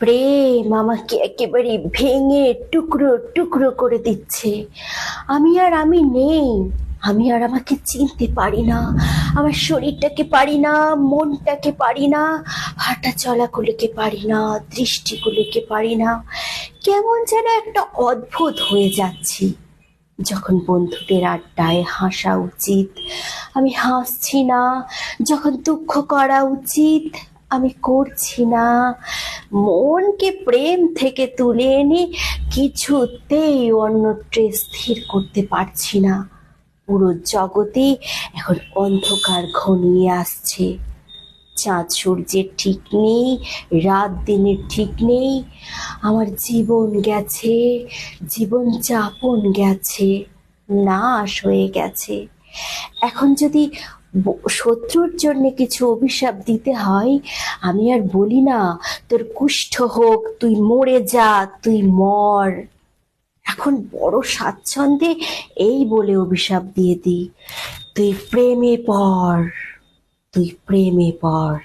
প্রেম আমাকে একেবারে ভেঙে টুকরো টুকরো করে দিচ্ছে। আমি নেই। আমি আর আমাকে চিনতে পারি না। আমার শরীরটাকে পারি না, মনটাকে পারি না, হাঁটা চলাগুলোকে পারি না, দৃষ্টিগুলোকে পারি না। কেমন যেন একটা অদ্ভুত হয়ে যাচ্ছি। যখন বন্ধুদের আড্ডায় হাসা উচিত আমি হাসছি না, যখন দুঃখ করা উচিত আমি করছি না। মনকে প্রেম থেকে তুলে এনে কিছুতেই অন্যত্রে স্থির করতে পারছি না। পুরো জগতে এখন অন্ধকার ঘনিয়ে আসছে। চাঁদ সূর্যের ঠিক নেই, রাত দিনের ঠিক নেই। আমার জীবন গেছে, জীবন যাপন গেছে, নাশ হয়ে গেছে। এখন যদি শত্রুর জন্য কিছু অভিশাপ দিতে হয়, আমি আর বলি না তোর কুষ্ঠ হোক, তুই মরে যা, তুই মর। এখন বড় স্বাচ্ছন্দ্যে এই বলে অভিশাপ দিয়ে দিই, তুই প্রেমে পড়, তুই প্রেমে পড়।